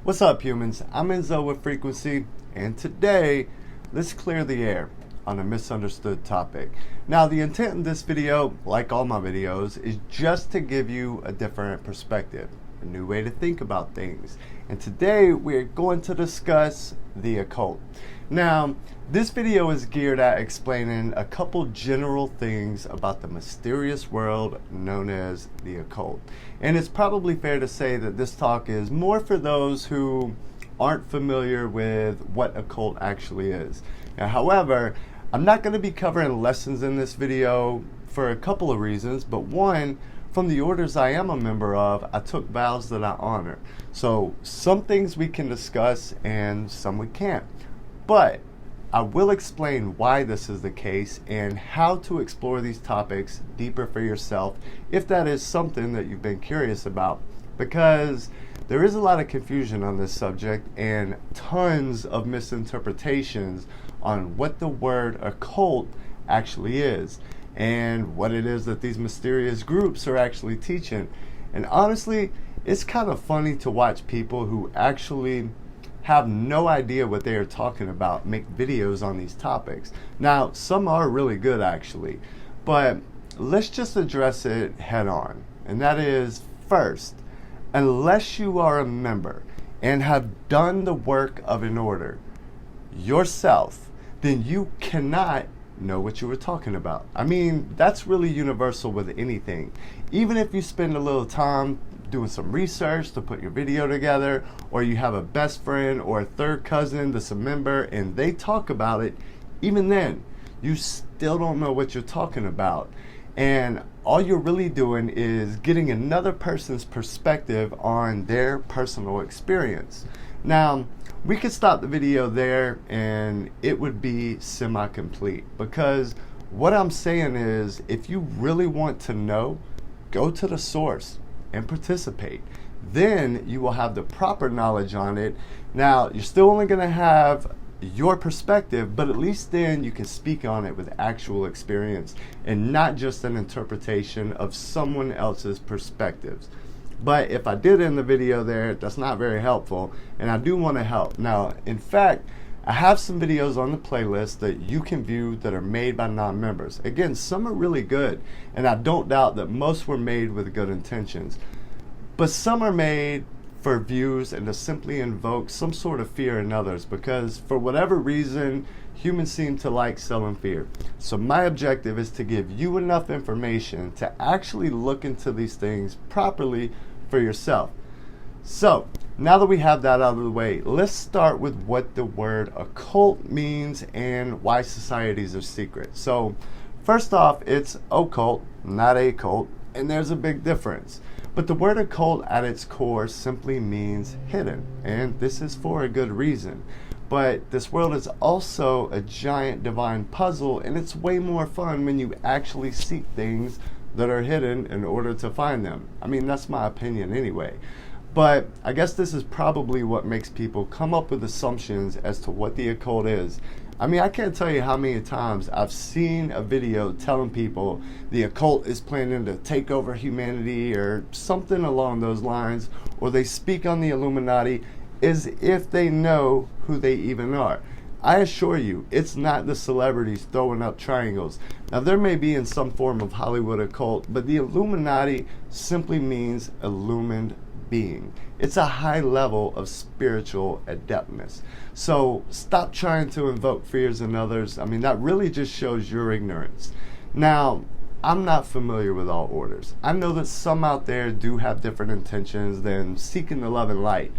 What's up, humans? I'm Enzo with Frequency, and today, let's clear the air on a misunderstood topic. Now, the intent in this video, like all my videos, is just to give you a different perspective, a new way to think about things. And today, we're going to discuss the occult. Now, this video is geared at explaining a couple general things about the mysterious world known as the occult. And it's probably fair to say that this talk is more for those who aren't familiar with what occult actually is. Now, however, I'm not going to be covering lessons in this video for a couple of reasons, but one, from the orders I am a member of, I took vows that I honor. So some things we can discuss and some we can't. But I will explain why this is the case and how to explore these topics deeper for yourself if that is something that you've been curious about. Because there is a lot of confusion on this subject and tons of misinterpretations on what the word occult actually is and what it is that these mysterious groups are actually teaching. And honestly, it's kind of funny to watch people who actually have no idea what they are talking about make videos on these topics. Now, some are really good actually, but let's just address it head on. And that is, first, unless you are a member and have done the work of an order yourself, then you cannot know what you were talking about. I mean, that's really universal with anything. Even if you spend a little time doing some research to put your video together, or you have a best friend or a third cousin that's a member and they talk about it, even then, you still don't know what you're talking about. And all you're really doing is getting another person's perspective on their personal experience. Now, we could stop the video there and it would be semi-complete, because what I'm saying is, if you really want to know, go to the source and participate. Then you will have the proper knowledge on it. Now, you're still only going to have your perspective, but at least then you can speak on it with actual experience and not just an interpretation of someone else's perspectives. But if I did end the video there, that's not very helpful, and I do want to help. Now, in fact, I have some videos on the playlist that you can view that are made by non-members. Again, some are really good, and I don't doubt that most were made with good intentions. But some are made for views and to simply invoke some sort of fear in others, because for whatever reason, humans seem to like selling fear. So my objective is to give you enough information to actually look into these things properly for yourself. So, now that we have that out of the way, let's start with what the word occult means and why societies are secret. So, first off, it's occult, not a cult, and there's a big difference. But the word occult at its core simply means hidden, and this is for a good reason. But this world is also a giant divine puzzle, and it's way more fun when you actually seek things that are hidden in order to find them. I mean, that's my opinion anyway. But I guess this is probably what makes people come up with assumptions as to what the occult is. I mean, I can't tell you how many times I've seen a video telling people the occult is planning to take over humanity or something along those lines, or they speak on the Illuminati as if they know who they even are. I assure you, it's not the celebrities throwing up triangles. Now, there may be in some form of Hollywood occult, but the Illuminati simply means illumined being. It's a high level of spiritual adeptness. So stop trying to invoke fears in others. I mean, that really just shows your ignorance. Now, I'm not familiar with all orders. I know that some out there do have different intentions than seeking the love and light,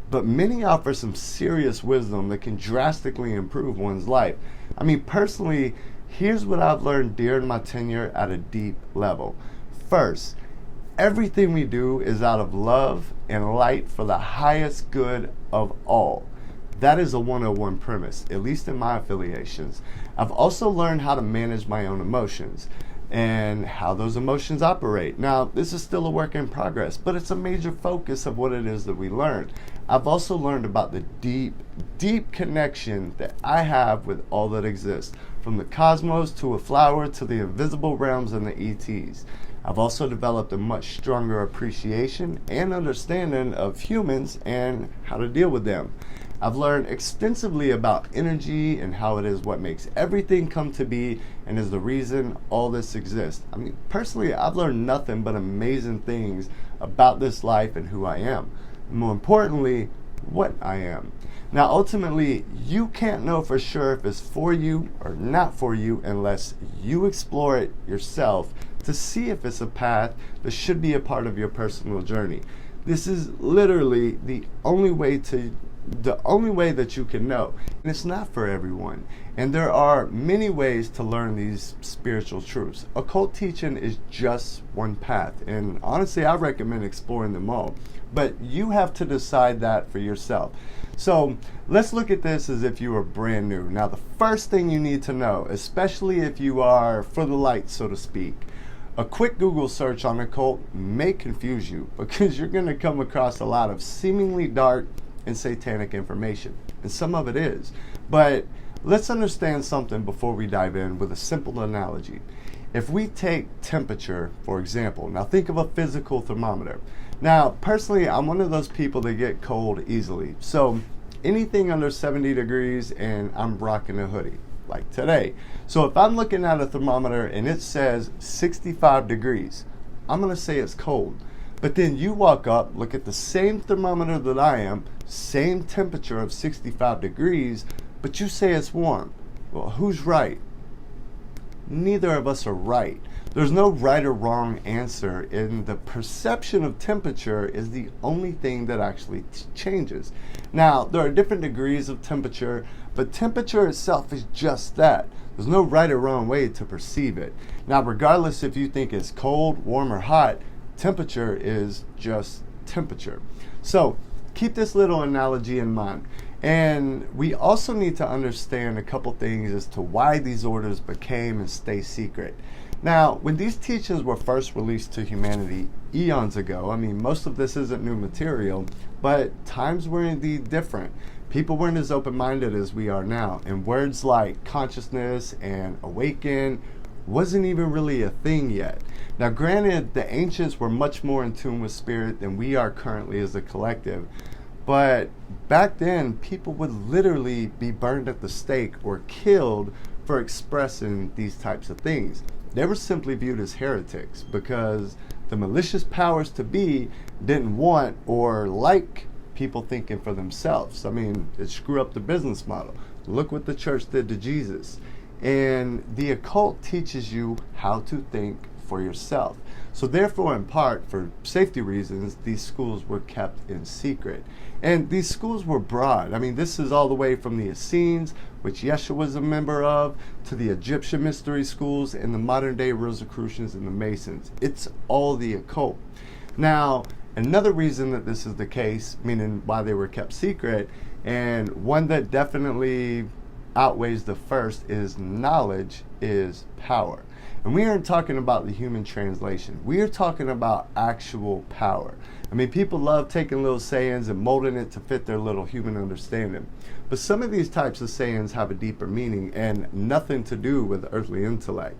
but many offer some serious wisdom that can drastically improve one's life. I mean, personally, here's what I've learned during my tenure at a deep level. First, everything we do is out of love and light for the highest good of all. That is a 101 premise, at least in my affiliations. I've also learned how to manage my own emotions and how those emotions operate. Now, this is still a work in progress, but it's a major focus of what it is that we learn. I've also learned about the deep, deep connection that I have with all that exists, from the cosmos to a flower to the invisible realms and the ETs. I've also developed a much stronger appreciation and understanding of humans and how to deal with them. I've learned extensively about energy and how it is what makes everything come to be and is the reason all this exists. I mean, personally, I've learned nothing but amazing things about this life and who I am. More importantly, what I am. Now, ultimately, you can't know for sure if it's for you or not for you unless you explore it yourself to see if it's a path that should be a part of your personal journey. This is literally the only way that you can know. And it's not for everyone. And there are many ways to learn these spiritual truths. Occult teaching is just one path. And honestly, I recommend exploring them all. But you have to decide that for yourself. So let's look at this as if you were brand new. Now, the first thing you need to know, especially if you are for the light, so to speak, a quick Google search on occult may confuse you because you're going to come across a lot of seemingly dark and satanic information. And some of it is. But let's understand something before we dive in with a simple analogy. If we take temperature, for example, now think of a physical thermometer. Now, personally, I'm one of those people that get cold easily. So anything under 70 degrees and I'm rocking a hoodie, like today. So if I'm looking at a thermometer and it says 65 degrees, I'm going to say it's cold. But then you walk up, look at the same thermometer that I am, same temperature of 65 degrees, but you say it's warm. Well, who's right? Neither of us are right. There's no right or wrong answer, and the perception of temperature is the only thing that actually changes. Now, there are different degrees of temperature, but temperature itself is just that. There's no right or wrong way to perceive it. Now, regardless if you think it's cold, warm, or hot, temperature is just temperature. So, keep this little analogy in mind. And we also need to understand a couple things as to why these orders became and stay secret. Now, when these teachings were first released to humanity eons ago, I mean, most of this isn't new material, but times were indeed different. People weren't as open-minded as we are now, and words like consciousness and awaken wasn't even really a thing yet. Now, granted, the ancients were much more in tune with spirit than we are currently as a collective, but back then, people would literally be burned at the stake or killed for expressing these types of things. They were simply viewed as heretics because the malicious powers to be didn't want or like people thinking for themselves. I mean, it screwed up the business model. Look what the church did to Jesus. And the occult teaches you how to think for yourself. So therefore, in part, for safety reasons, these schools were kept in secret. And these schools were broad. I mean, this is all the way from the Essenes, which Yeshua was a member of, to the Egyptian mystery schools and the modern day Rosicrucians and the Masons. It's all the occult. Now, another reason that this is the case, meaning why they were kept secret, and one that definitely outweighs the first, is knowledge is power. And we aren't talking about the human translation. We are talking about actual power. I mean, people love taking little sayings and molding it to fit their little human understanding. But some of these types of sayings have a deeper meaning and nothing to do with earthly intellect.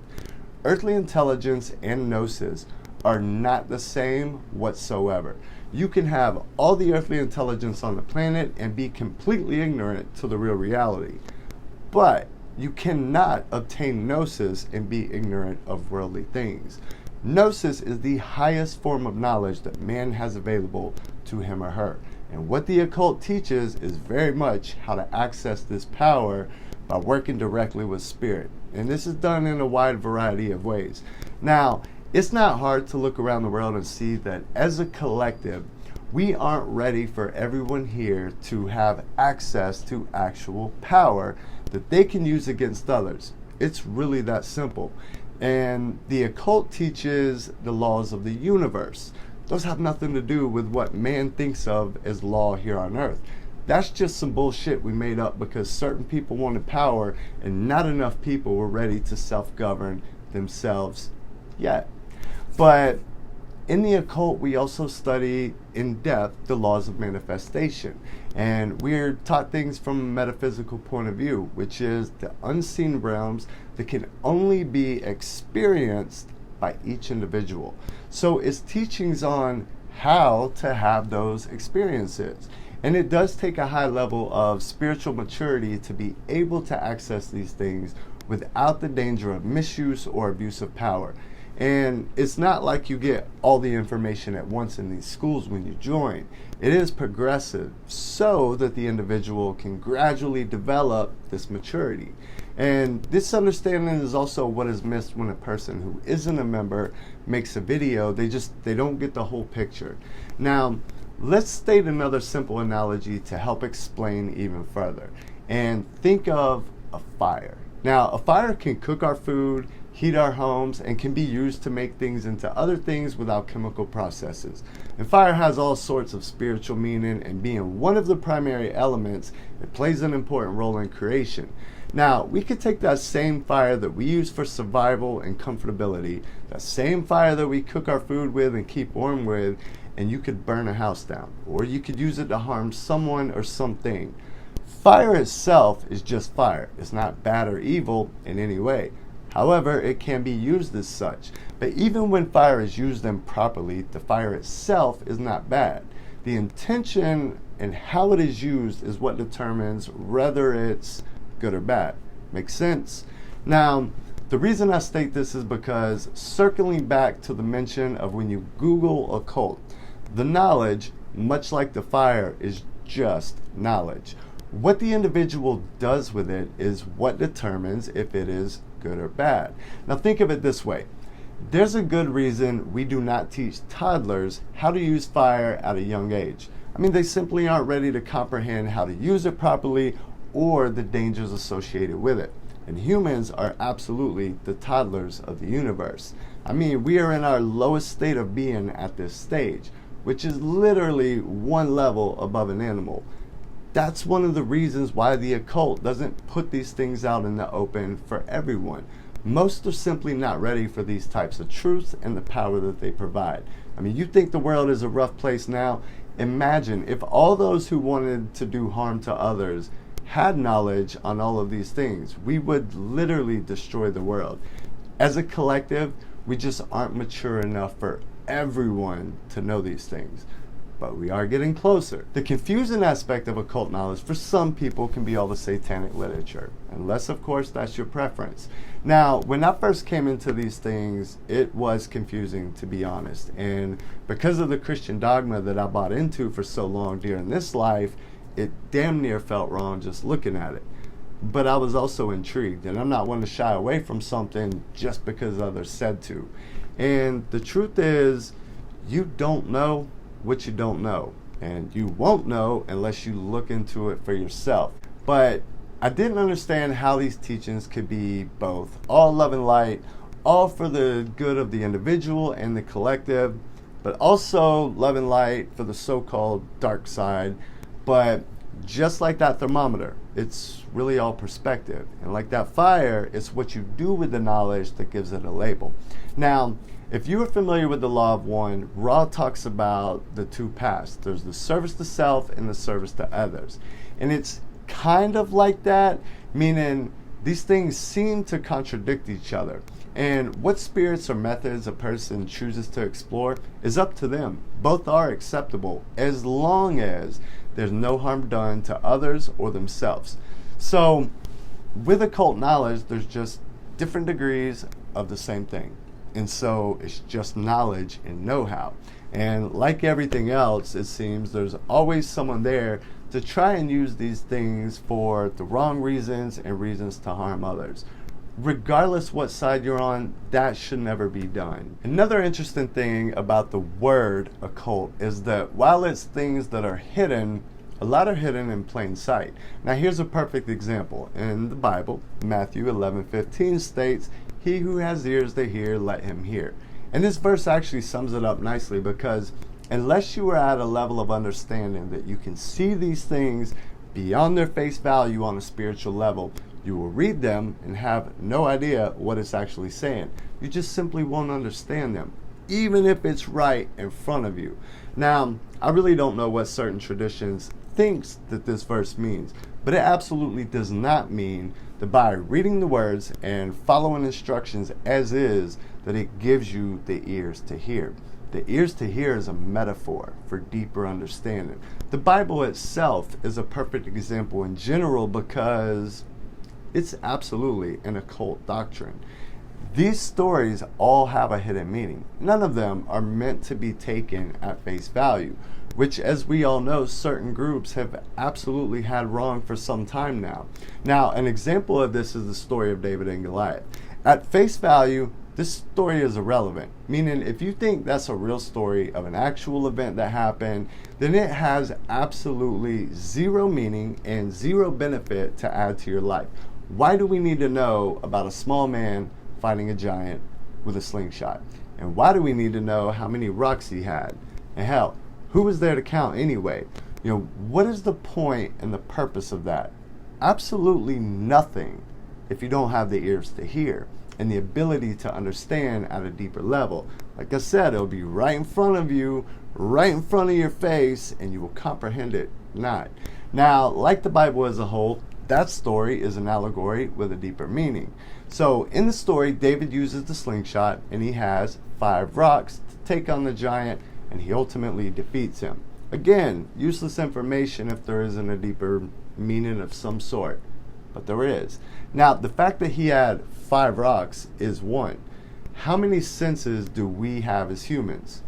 Earthly intelligence and gnosis are not the same whatsoever. You can have all the earthly intelligence on the planet and be completely ignorant to the real reality. But you cannot obtain gnosis and be ignorant of worldly things. Gnosis is the highest form of knowledge that man has available to him or her. And what the occult teaches is very much how to access this power by working directly with spirit. And this is done in a wide variety of ways. Now, it's not hard to look around the world and see that as a collective, we aren't ready for everyone here to have access to actual power that they can use against others. It's really that simple. And the occult teaches the laws of the universe. Those have nothing to do with what man thinks of as law here on earth. That's just some bullshit we made up because certain people wanted power and not enough people were ready to self-govern themselves yet. But in the occult, we also study in depth the laws of manifestation. And we're taught things from a metaphysical point of view, which is the unseen realms that can only be experienced by each individual. So it's teachings on how to have those experiences. And it does take a high level of spiritual maturity to be able to access these things without the danger of misuse or abuse of power. And it's not like you get all the information at once in these schools when you join. It is progressive so that the individual can gradually develop this maturity. And this understanding is also what is missed when a person who isn't a member makes a video. They don't get the whole picture. Now, let's state another simple analogy to help explain even further. And think of a fire. Now, a fire can cook our food, heat our homes, and can be used to make things into other things without chemical processes. And fire has all sorts of spiritual meaning, and being one of the primary elements, it plays an important role in creation. Now, we could take that same fire that we use for survival and comfortability, that same fire that we cook our food with and keep warm with, and you could burn a house down, or you could use it to harm someone or something. Fire itself is just fire. It's not bad or evil in any way. However, it can be used as such. But even when fire is used improperly, the fire itself is not bad. The intention and how it is used is what determines whether it's good or bad. Makes sense? Now, the reason I state this is because circling back to the mention of when you Google occult, the knowledge, much like the fire, is just knowledge. What the individual does with it is what determines if it is good or bad. Now think of it this way. There's a good reason we do not teach toddlers how to use fire at a young age. I mean, they simply aren't ready to comprehend how to use it properly or the dangers associated with it. And humans are absolutely the toddlers of the universe. I mean, we are in our lowest state of being at this stage, which is literally one level above an animal. That's one of the reasons why the occult doesn't put these things out in the open for everyone. Most are simply not ready for these types of truths and the power that they provide. I mean, you think the world is a rough place now? Imagine if all those who wanted to do harm to others had knowledge on all of these things. We would literally destroy the world. As a collective, we just aren't mature enough for everyone to know these things. But we are getting closer. The confusing aspect of occult knowledge for some people can be all the satanic literature, unless of course that's your preference. Now, when I first came into these things, it was confusing, to be honest, and because of the Christian dogma that I bought into for so long during this life, it damn near felt wrong just looking at it. But I was also intrigued, and I'm not one to shy away from something just because others said to. And the truth is, you don't know what you don't know, and you won't know unless you look into it for yourself. But I didn't understand how these teachings could be both all love and light, all for the good of the individual and the collective, but also love and light for the so-called dark side. But just like that thermometer, it's really all perspective, and like that fire, it's what you do with the knowledge that gives it a label. Now, if you are familiar with the Law of One, Ra talks about the two paths. There's the service to self and the service to others. And it's kind of like that, meaning these things seem to contradict each other. And what spirits or methods a person chooses to explore is up to them. Both are acceptable as long as there's no harm done to others or themselves. So with occult knowledge, there's just different degrees of the same thing. And so it's just knowledge and know-how. And like everything else, it seems there's always someone there to try and use these things for the wrong reasons and reasons to harm others. Regardless what side you're on, that should never be done. Another interesting thing about the word occult is that while it's things that are hidden, a lot are hidden in plain sight. Now here's a perfect example. In the Bible, Matthew 11:15 states, "He who has ears to hear, let him hear." And this verse actually sums it up nicely, because unless you are at a level of understanding that you can see these things beyond their face value on a spiritual level, you will read them and have no idea what it's actually saying. You just simply won't understand them, even if it's right in front of you. Now, I really don't know what certain traditions thinks that this verse means, But it absolutely does not mean that by reading the words and following instructions as is, that it gives you the ears to hear. The ears to hear is a metaphor for deeper understanding. The Bible itself is a perfect example in general because it's absolutely an occult doctrine. These stories all have a hidden meaning. None of them are meant to be taken at face value, which, as we all know, certain groups have absolutely had wrong for some time now. Now, an example of this is the story of David and Goliath. At face value, this story is irrelevant, meaning if you think that's a real story of an actual event that happened, then it has absolutely zero meaning and zero benefit to add to your life. Why do we need to know about a small man fighting a giant with a slingshot? And why do we need to know how many rocks he had? And hell, who was there to count anyway? What is the point and the purpose of that? Absolutely nothing if you don't have the ears to hear and the ability to understand at a deeper level. Like I said, it'll be right in front of you, right in front of your face, and you will comprehend it not. Now, like the Bible as a whole, that story is an allegory with a deeper meaning. So in the story, David uses the slingshot and he has 5 rocks to take on the giant, and he ultimately defeats him. Again, useless information if there isn't a deeper meaning of some sort, but there is. Now, the fact that he had 5 rocks is one. How many senses do we have as humans?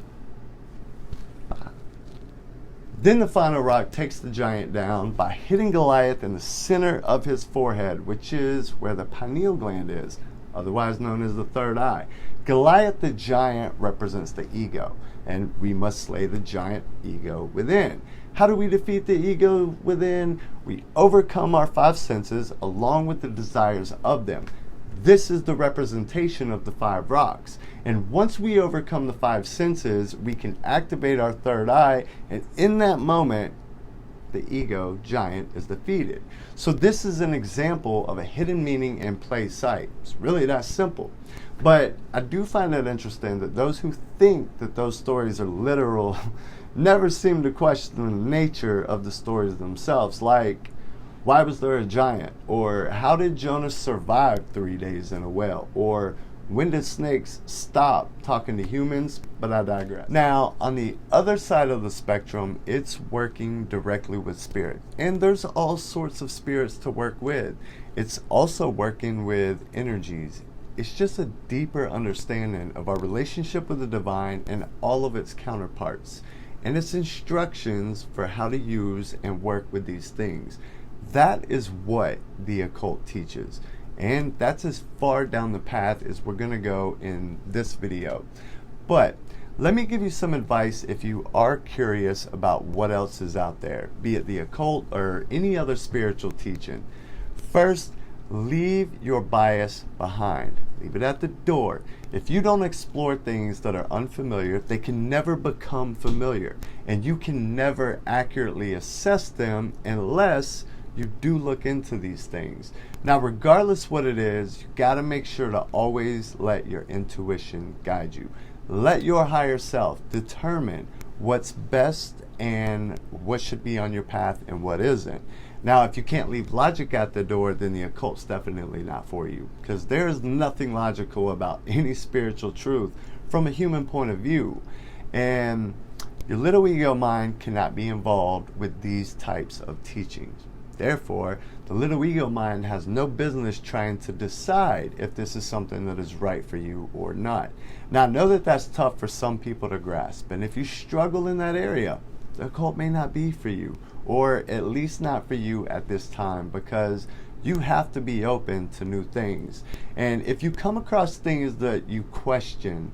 Then the final rock takes the giant down by hitting Goliath in the center of his forehead, which is where the pineal gland is, otherwise known as the third eye. Goliath the giant represents the ego, and we must slay the giant ego within. How do we defeat the ego within? We overcome our 5 senses along with the desires of them. This is the representation of the 5 rocks. And once we overcome the 5 senses, we can activate our third eye, and in that moment, the ego giant is defeated. So this is an example of a hidden meaning in plain sight. It's really that simple. But I do find it interesting that those who think that those stories are literal never seem to question the nature of the stories themselves. Like, why was there a giant? Or how did Jonah survive 3 days in a whale? Or when did snakes stop talking to humans? But I digress. Now, on the other side of the spectrum, it's working directly with spirit. And there's all sorts of spirits to work with. It's also working with energies. It's just a deeper understanding of our relationship with the divine and all of its counterparts, and its instructions for how to use and work with these things. That is what the occult teaches, and that's as far down the path as we're going to go in this video. But let me give you some advice if you are curious about what else is out there, be it the occult or any other spiritual teaching. First, leave your bias behind. Leave it at the door. If you don't explore things that are unfamiliar, they can never become familiar, and you can never accurately assess them unless you do look into these things. Now, regardless what it is, you got to make sure to always let your intuition guide you. Let your higher self determine what's best and what should be on your path and what isn't. Now, if you can't leave logic at the door, then the occult's definitely not for you, because there is nothing logical about any spiritual truth from a human point of view. And your little ego mind cannot be involved with these types of teachings. Therefore, the little ego mind has no business trying to decide if this is something that is right for you or not. Now, I know that that's tough for some people to grasp, and if you struggle in that area, the occult may not be for you, or at least not for you at this time, because you have to be open to new things. And if you come across things that you question,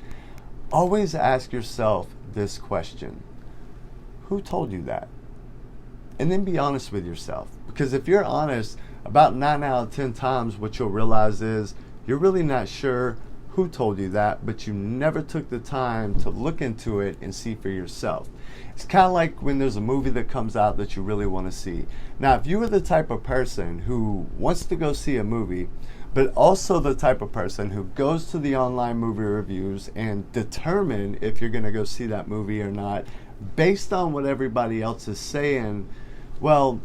always ask yourself this question: who told you that? And then be honest with yourself, because if you're honest, about 9 out of 10 times what you'll realize is you're really not sure who told you that, but you never took the time to look into it and see for yourself. It's kind of like when there's a movie that comes out that you really want to see. Now, if you are the type of person who wants to go see a movie, but also the type of person who goes to the online movie reviews and determine if you're going to go see that movie or not based on what everybody else is saying, well,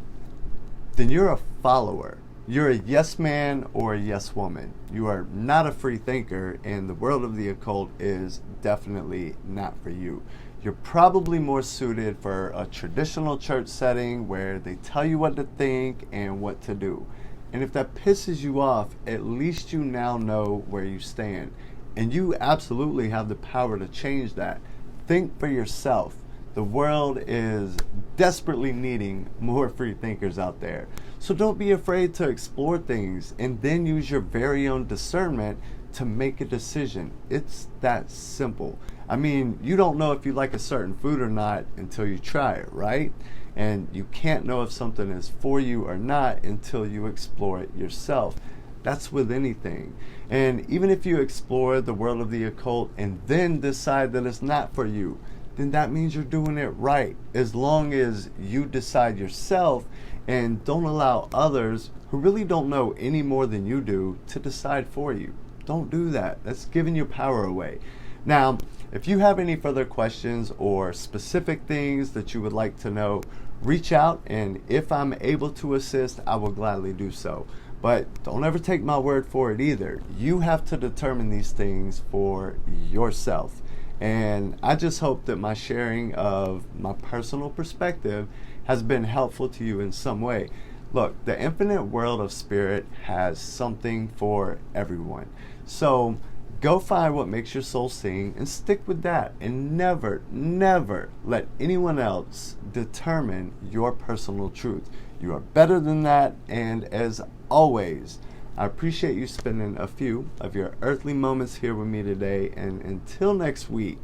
then you're a follower. You're a yes man or a yes woman. You are not a free thinker, and the world of the occult is definitely not for you. You're probably more suited for a traditional church setting where they tell you what to think and what to do. And if that pisses you off, at least you now know where you stand. And you absolutely have the power to change that. Think for yourself. The world is desperately needing more free thinkers out there. So don't be afraid to explore things and then use your very own discernment to make a decision. It's that simple. I mean, you don't know if you like a certain food or not until you try it, right? And you can't know if something is for you or not until you explore it yourself. That's with anything. And even if you explore the world of the occult and then decide that it's not for you, then that means you're doing it right, as long as you decide yourself and don't allow others who really don't know any more than you do to decide for you. Don't do that. That's giving your power away. Now, if you have any further questions or specific things that you would like to know, reach out, and if I'm able to assist, I will gladly do so. But don't ever take my word for it either. You have to determine these things for yourself. And I just hope that my sharing of my personal perspective has been helpful to you in some way. Look, the infinite world of spirit has something for everyone. So go find what makes your soul sing and stick with that. And never, never let anyone else determine your personal truth. You are better than that. And as always, I appreciate you spending a few of your earthly moments here with me today. And until next week,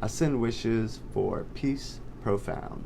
I send wishes for peace profound.